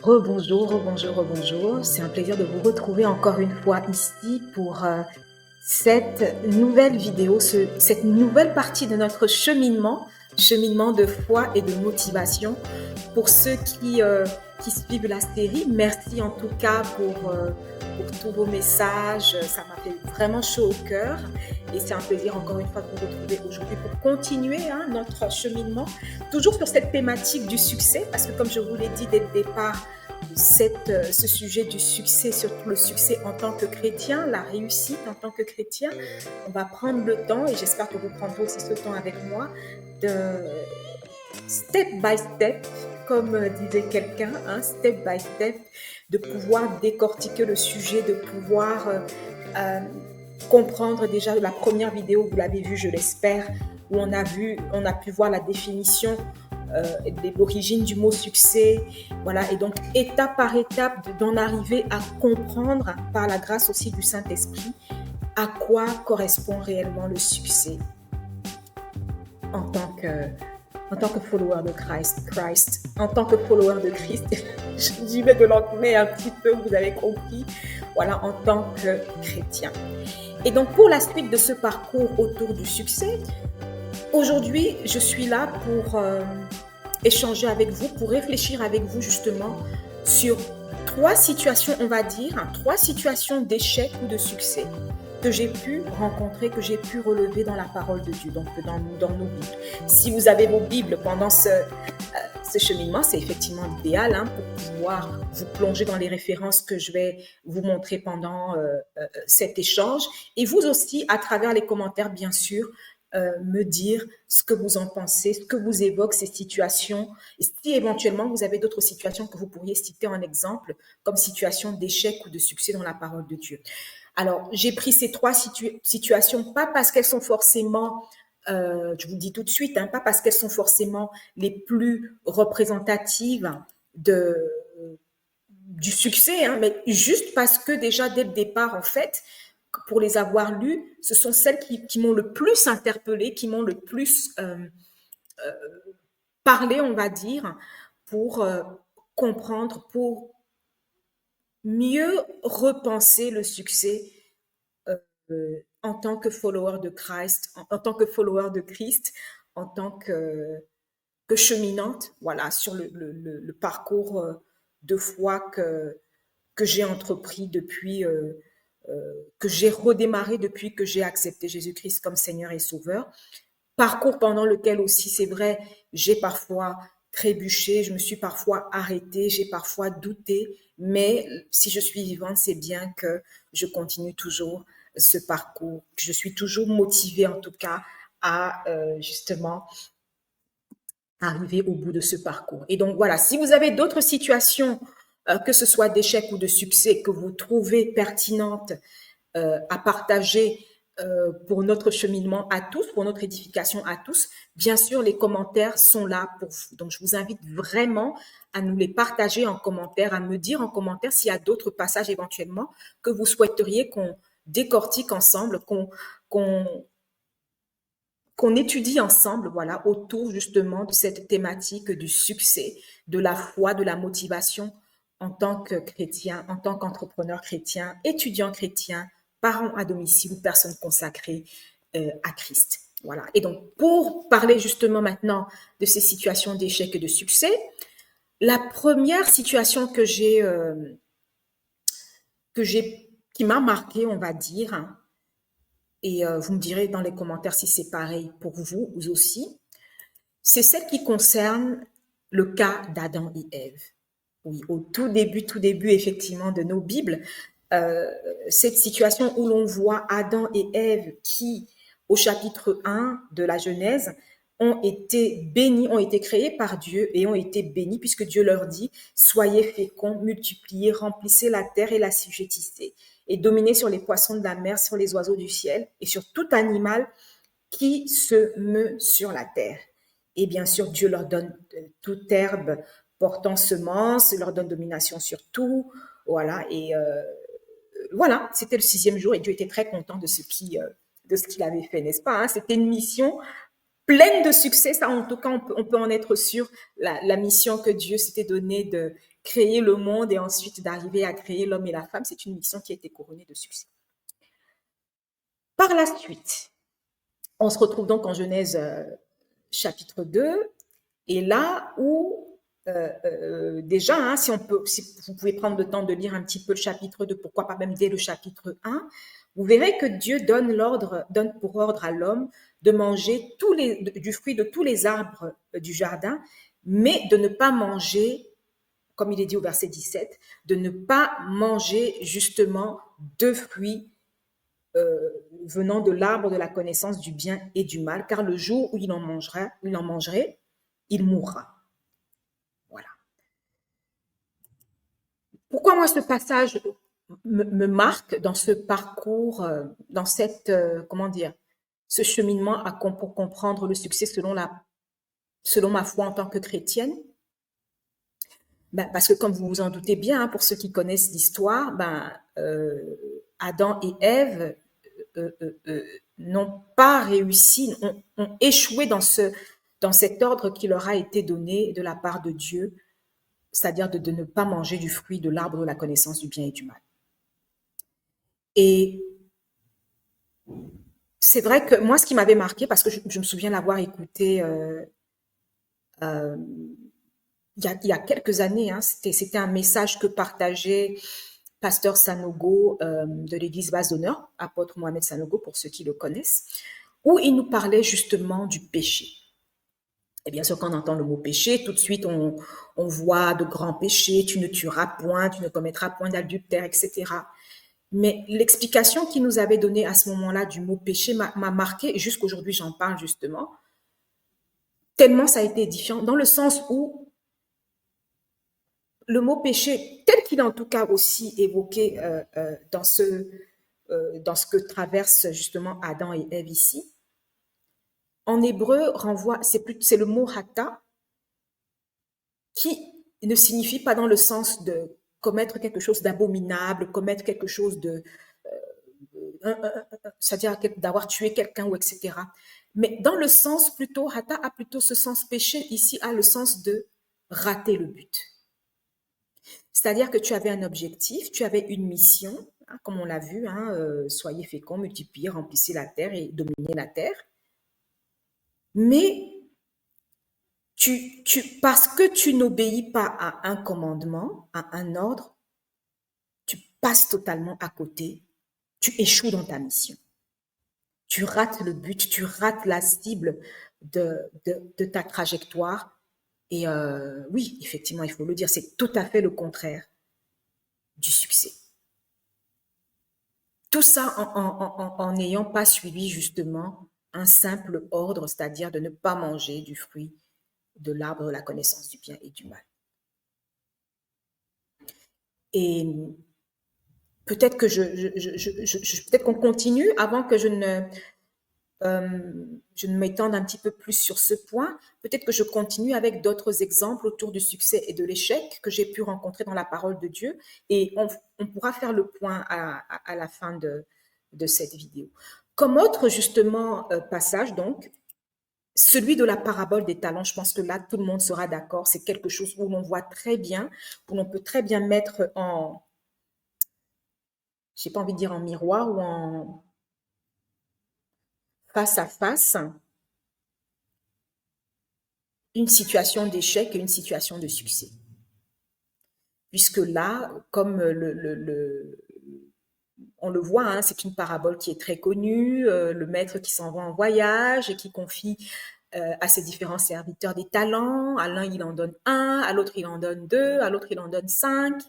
Rebonjour, rebonjour, rebonjour. C'est un plaisir de vous retrouver encore une fois ici pour cette nouvelle vidéo, cette nouvelle partie de notre cheminement de foi et de motivation. Pour ceux qui suivent la série, merci en tout cas pour tous vos messages. Ça m'a fait vraiment chaud au cœur et c'est un plaisir encore une fois de vous retrouver aujourd'hui pour continuer notre cheminement, toujours sur cette thématique du succès, parce que comme je vous l'ai dit dès le départ, ce sujet du succès, surtout le succès en tant que chrétien, la réussite en tant que chrétien, on va prendre le temps, et j'espère que vous prendrez aussi ce temps avec moi, de step by step, comme disait quelqu'un, step by step, de pouvoir décortiquer le sujet, de pouvoir euh, comprendre déjà la première vidéo, vous l'avez vue, je l'espère, où on a pu voir la définition de l'origine du mot succès, voilà, et donc étape par étape d'en arriver à comprendre par la grâce aussi du Saint-Esprit à quoi correspond réellement le succès en tant que follower de Christ, en tant que follower de Christ. J'y vais de l'anglais un petit peu, vous avez compris, voilà, en tant que chrétien. Et donc pour la suite de ce parcours autour du succès, aujourd'hui je suis là pour échanger avec vous, pour réfléchir avec vous justement sur trois situations, on va dire, trois situations d'échec ou de succès que j'ai pu rencontrer, que j'ai pu relever dans la parole de Dieu, donc dans nos Bibles. Si vous avez vos Bibles pendant ce cheminement, c'est effectivement l'idéal pour pouvoir vous plonger dans les références que je vais vous montrer pendant cet échange. Et vous aussi, à travers les commentaires, bien sûr, me dire ce que vous en pensez, ce que vous évoquent ces situations. Et si éventuellement vous avez d'autres situations que vous pourriez citer en exemple, comme situation d'échec ou de succès dans la parole de Dieu. Alors, j'ai pris ces trois situations, pas parce qu'elles sont forcément, je vous le dis tout de suite, pas parce qu'elles sont forcément les plus représentatives de, du succès, mais juste parce que déjà dès le départ, en fait, pour les avoir lues, ce sont celles qui m'ont le plus interpellée, qui m'ont le plus parlé, on va dire, pour comprendre, pour mieux repenser le succès en tant que follower de Christ, en tant que follower de Christ, en tant que cheminante, voilà, sur le parcours de foi que j'ai entrepris depuis, que j'ai redémarré depuis que j'ai accepté Jésus-Christ comme Seigneur et Sauveur. Parcours pendant lequel aussi, c'est vrai, j'ai parfois trébuché, je me suis parfois arrêtée, j'ai parfois douté, mais si je suis vivante, c'est bien que je continue toujours ce parcours, que je suis toujours motivée en tout cas à justement arriver au bout de ce parcours. Et donc voilà, si vous avez d'autres situations, que ce soit d'échec ou de succès, que vous trouvez pertinentes à partager pour notre cheminement à tous, pour notre édification à tous, bien sûr, les commentaires sont là pour vous. Donc, je vous invite vraiment à nous les partager en commentaire, à me dire en commentaire s'il y a d'autres passages éventuellement que vous souhaiteriez qu'on décortique ensemble, qu'on qu'on étudie ensemble, voilà, autour justement de cette thématique du succès, de la foi, de la motivation en tant que chrétien, en tant qu'entrepreneur chrétien, étudiant chrétien, parent à domicile ou personne consacrée à Christ. Voilà. Et donc, pour parler justement maintenant de ces situations d'échec et de succès, la première situation qui m'a marqué, on va dire, et vous me direz dans les commentaires si c'est pareil pour vous aussi, c'est celle qui concerne le cas d'Adam et Ève. Oui, au tout début, effectivement, de nos Bibles, euh, cette situation où l'on voit Adam et Ève qui, au chapitre 1 de la Genèse, ont été bénis, ont été créés par Dieu et ont été bénis puisque Dieu leur dit, soyez féconds, multipliez, remplissez la terre et la sujettissez et dominez sur les poissons de la mer, sur les oiseaux du ciel et sur tout animal qui se meut sur la terre. Et bien sûr, Dieu leur donne toute herbe portant semence, leur donne domination sur tout. Voilà, et voilà, c'était le sixième jour et Dieu était très content de ce qu'il avait fait, n'est-ce pas? C'était une mission pleine de succès, ça en tout cas on peut en être sûr, la mission que Dieu s'était donnée créer le monde et ensuite d'arriver à créer l'homme et la femme, c'est une mission qui a été couronnée de succès. Par la suite, on se retrouve donc en Genèse chapitre 2, et là où déjà, hein, si vous pouvez prendre le temps de lire un petit peu le chapitre 2, pourquoi pas même dès le chapitre 1, vous verrez que Dieu donne pour ordre à l'homme de manger du fruit de tous les arbres du jardin, mais de ne pas manger, comme il est dit au verset 17, de ne pas manger justement de fruits venant de l'arbre de la connaissance du bien et du mal, car le jour où il en mangerait, il mourra. Voilà. Pourquoi moi ce passage me marque dans ce parcours, dans cette, comment dire, ce cheminement pour comprendre le succès selon ma foi en tant que chrétienne? Parce que comme vous vous en doutez bien, hein, pour ceux qui connaissent l'histoire, Adam et Ève n'ont pas réussi, ont échoué dans cet ordre qui leur a été donné de la part de Dieu, c'est-à-dire de ne pas manger du fruit de l'arbre de la connaissance du bien et du mal. Et c'est vrai que moi, ce qui m'avait marqué, parce que je me souviens l'avoir écouté il y a quelques années, hein, c'était un message que partageait Pasteur Sanogo de l'église Base d'Honneur, apôtre Mohamed Sanogo, pour ceux qui le connaissent, où il nous parlait justement du péché. Et bien sûr, quand on entend le mot péché, tout de suite, on voit de grands péchés, tu ne tueras point, tu ne commettras point d'adultère, etc. Mais l'explication qu'il nous avait donnée à ce moment-là du mot péché m'a marqué, et jusqu'aujourd'hui, j'en parle justement, tellement ça a été édifiant, dans le sens où le mot péché, tel qu'il est en tout cas aussi évoqué dans ce que traverse justement Adam et Ève ici, en hébreu renvoie, c'est le mot hata, qui ne signifie pas dans le sens de commettre quelque chose d'abominable, commettre quelque chose c'est-à-dire d'avoir tué quelqu'un ou etc. Mais dans le sens plutôt, hata a plutôt ce sens péché, ici a le sens de rater le but. C'est-à-dire que tu avais un objectif, tu avais une mission, hein, comme on l'a vu, hein, soyez féconds, multipliez, remplissez la terre et dominez la terre. Mais parce que tu n'obéis pas à un commandement, à un ordre, tu passes totalement à côté, tu échoues dans ta mission. Tu rates le but, tu rates la cible de ta trajectoire. Et oui, effectivement, il faut le dire, c'est tout à fait le contraire du succès. Tout ça en n'ayant pas suivi justement un simple ordre, c'est-à-dire de ne pas manger du fruit de l'arbre de la connaissance du bien et du mal. Et peut-être que peut-être qu'on continue avant que je ne m'étende un petit peu plus sur ce point. Peut-être que je continue avec d'autres exemples autour du succès et de l'échec que j'ai pu rencontrer dans la parole de Dieu, et on pourra faire le point à la fin de cette vidéo. Comme autre justement passage, donc, celui de la parabole des talents, je pense que là, tout le monde sera d'accord, c'est quelque chose où l'on voit très bien, où l'on peut très bien mettre en, j'ai pas envie de dire en miroir, ou en face à face, une situation d'échec et une situation de succès. Puisque là, comme on le voit, hein, c'est une parabole qui est très connue, le maître qui s'en va en voyage et qui confie à ses différents serviteurs des talents. À l'un, il en donne 1, à l'autre, il en donne 2, à l'autre, il en donne 5.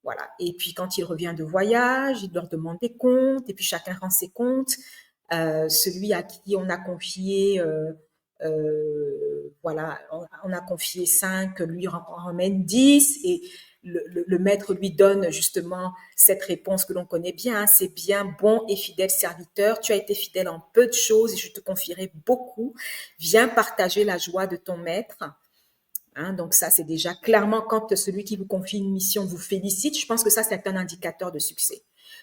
Voilà. Et puis, quand il revient de voyage, il leur demande des comptes, et puis chacun rend ses comptes. Celui à qui on a confié, voilà, on a confié 5, lui ramène 10, et le maître lui donne justement cette réponse que l'on connaît bien, hein, c'est bien, bon et fidèle serviteur, tu as été fidèle en peu de choses et je te confierai beaucoup, viens partager la joie de ton maître. Hein, donc ça, c'est déjà clairement quand celui qui vous confie une mission vous félicite, je pense que ça, c'est un indicateur de succès.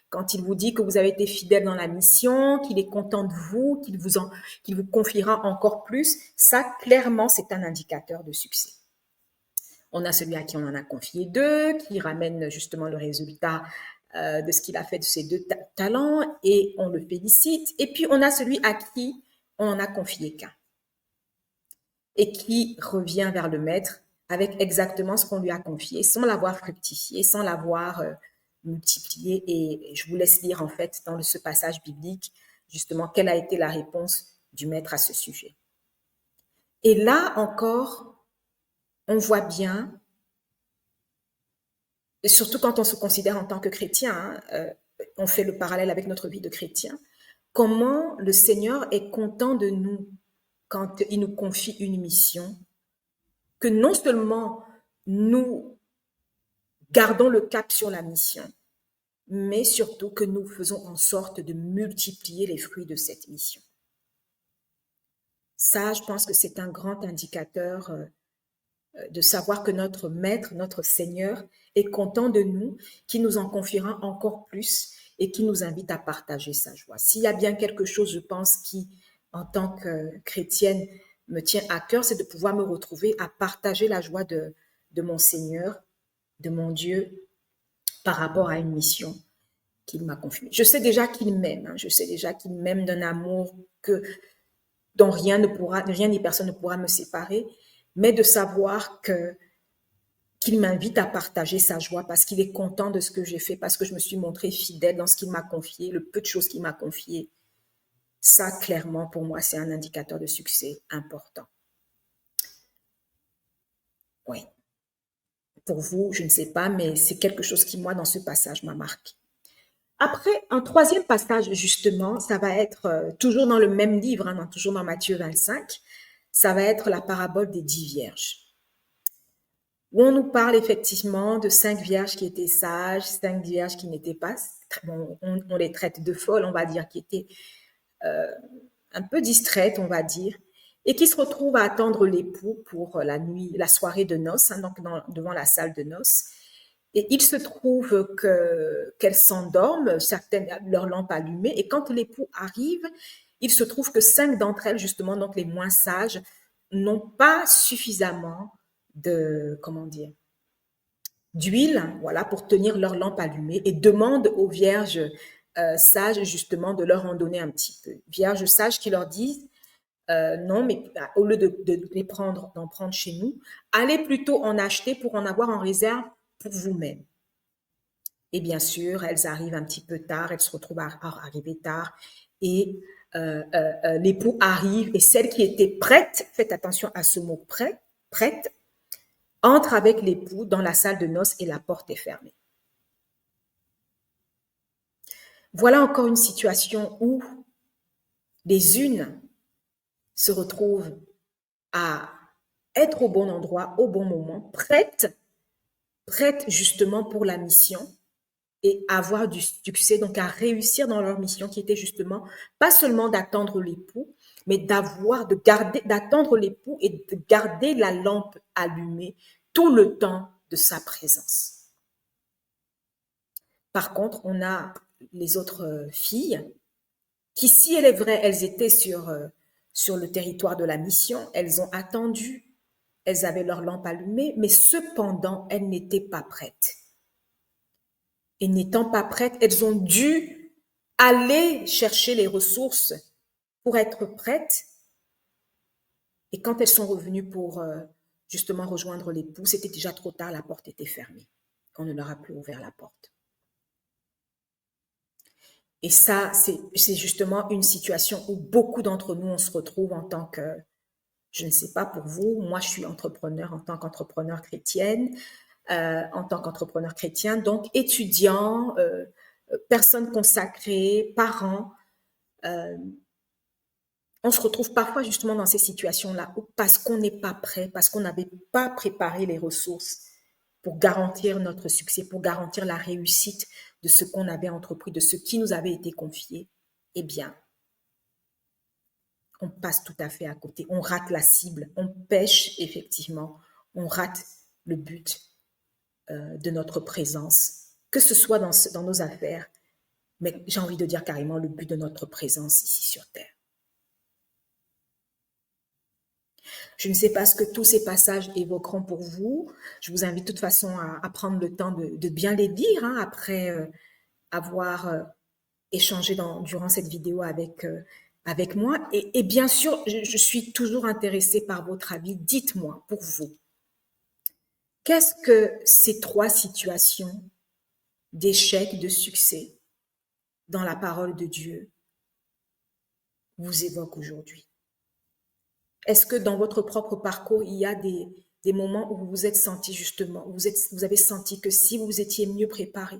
Quand il vous dit que vous avez été fidèle dans la mission, qu'il est content de vous, qu'il vous confiera encore plus, ça, clairement, c'est un indicateur de succès. On a celui à qui on en a confié 2, qui ramène justement le résultat de ce qu'il a fait de ses 2 talents et on le félicite. Et puis, on a celui à qui on en a confié qu'un et qui revient vers le maître avec exactement ce qu'on lui a confié, sans l'avoir fructifié, sans l'avoir multiplié. Et je vous laisse lire en fait dans ce passage biblique justement quelle a été la réponse du maître à ce sujet. Et là encore, on voit bien, et surtout quand on se considère en tant que chrétien, on fait le parallèle avec notre vie de chrétien, comment le Seigneur est content de nous quand il nous confie une mission, que non seulement nous gardons le cap sur la mission, mais surtout que nous faisons en sorte de multiplier les fruits de cette mission. Ça, je pense que c'est un grand indicateur de savoir que notre Maître, notre Seigneur est content de nous, qui nous en confiera encore plus et qui nous invite à partager sa joie. S'il y a bien quelque chose, je pense, qui, en tant que chrétienne, me tient à cœur, c'est de pouvoir me retrouver à partager la joie de mon Seigneur, de mon Dieu, par rapport à une mission qu'il m'a confiée. Je sais déjà qu'il m'aime, je sais déjà qu'il m'aime d'un amour dont rien ni personne ne pourra me séparer, mais de savoir qu'il m'invite à partager sa joie parce qu'il est content de ce que j'ai fait, parce que je me suis montrée fidèle dans ce qu'il m'a confié, le peu de choses qu'il m'a confié. Ça, clairement, pour moi, c'est un indicateur de succès important. Oui. Pour vous, je ne sais pas, mais c'est quelque chose qui, moi, dans ce passage, m'a marqué. Après, un troisième passage, justement, ça va être toujours dans le même livre, toujours dans Matthieu 25, ça va être la parabole des 10 vierges, où on nous parle effectivement de 5 vierges qui étaient sages, 5 vierges qui n'étaient pas, bon, on les traite de folles, on va dire, qui étaient un peu distraites, on va dire, et qui se retrouvent à attendre l'époux pour la nuit, la soirée de noces, donc devant la salle de noces. Et il se trouve qu'elles s'endorment, certaines, leur lampe allumée, et quand l'époux arrive, il se trouve que 5 d'entre elles, justement, donc les moins sages, n'ont pas suffisamment d'huile, voilà, pour tenir leur lampe allumée, et demandent aux vierges sages, justement, de leur en donner un petit peu. Vierges sages qui leur disent, non, mais au lieu d'en prendre chez nous, allez plutôt en acheter pour en avoir en réserve pour vous-même. Et bien sûr, elles arrivent un petit peu tard, elles se retrouvent à arriver tard, et l'époux arrive, et celle qui était prête, faites attention à ce mot prête, entre avec l'époux dans la salle de noces et la porte est fermée. Voilà encore une situation où les unes se retrouvent à être au bon endroit, au bon moment, prêtes justement pour la mission et avoir du succès, donc à réussir dans leur mission qui était justement pas seulement d'attendre l'époux, mais d'attendre l'époux et de garder la lampe allumée tout le temps de sa présence. Par contre, on a les autres filles qui, si elle est vraie, elles étaient sur le territoire de la mission, elles ont attendu, elles avaient leur lampe allumée, mais cependant, elles n'étaient pas prêtes. Et n'étant pas prêtes, elles ont dû aller chercher les ressources pour être prêtes. Et quand elles sont revenues pour justement rejoindre l'époux, c'était déjà trop tard, la porte était fermée. On ne leur a plus ouvert la porte. Et ça, c'est justement une situation où beaucoup d'entre nous, on se retrouve en tant que, je ne sais pas pour vous, moi je suis entrepreneur en tant qu'entrepreneur chrétienne, en tant qu'entrepreneur chrétien, donc étudiant, personnes consacrées, parents, on se retrouve parfois justement dans ces situations-là parce qu'on n'est pas prêt, parce qu'on n'avait pas préparé les ressources pour garantir notre succès, pour garantir la réussite de ce qu'on avait entrepris, de ce qui nous avait été confié, eh bien, on passe tout à fait à côté, on rate la cible, on pêche effectivement, on rate le but de notre présence, que ce soit dans nos affaires, mais j'ai envie de dire carrément le but de notre présence ici sur Terre. Je ne sais pas ce que tous ces passages évoqueront pour vous. Je vous invite de toute façon à prendre le temps de bien les lire hein, après avoir échangé durant cette vidéo avec moi. Et bien sûr, je suis toujours intéressée par votre avis. Dites-moi, pour vous, qu'est-ce que ces trois situations d'échec, de succès dans la parole de Dieu vous évoquent aujourd'hui? Est-ce que dans votre propre parcours, il y a des moments où vous vous êtes senti justement, vous avez senti que si vous étiez mieux préparé,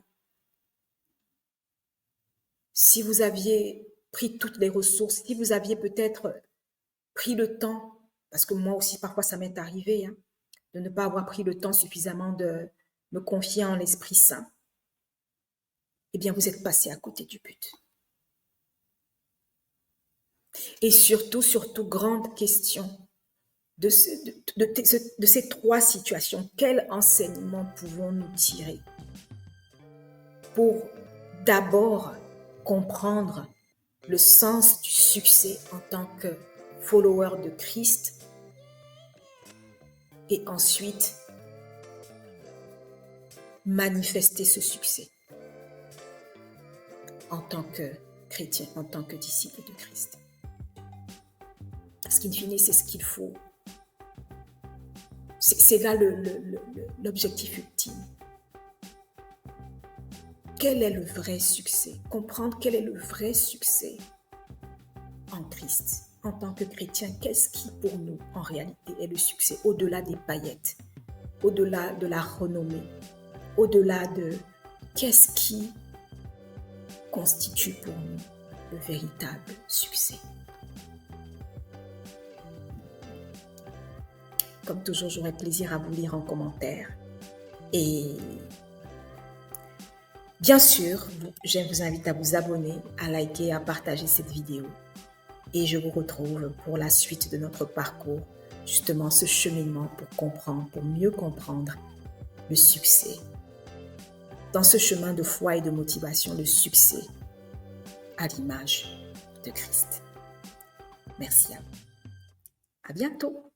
si vous aviez pris toutes les ressources, si vous aviez peut-être pris le temps, parce que moi aussi parfois ça m'est arrivé, hein, de ne pas avoir pris le temps suffisamment de me confier en l'Esprit Saint, eh bien vous êtes passé à côté du but. Et surtout, grande question, de ces trois situations, quel enseignement pouvons-nous tirer pour d'abord comprendre le sens du succès en tant que follower de Christ et ensuite manifester ce succès en tant que chrétien, en tant que disciple de Christ. Parce qu'in fine, c'est ce qu'il faut. C'est là l'objectif ultime. Quel est le vrai succès? Comprendre quel est le vrai succès en Christ. En tant que chrétien, qu'est-ce qui pour nous, en réalité, est le succès au-delà des paillettes, au-delà de la renommée, au-delà de qu'est-ce qui constitue pour nous le véritable succès? Comme toujours, j'aurai plaisir à vous lire en commentaire. Et bien sûr, je vous invite à vous abonner, à liker, à partager cette vidéo. Et je vous retrouve pour la suite de notre parcours, justement ce cheminement pour comprendre, pour mieux comprendre le succès. Dans ce chemin de foi et de motivation, le succès à l'image de Christ. Merci à vous. À bientôt.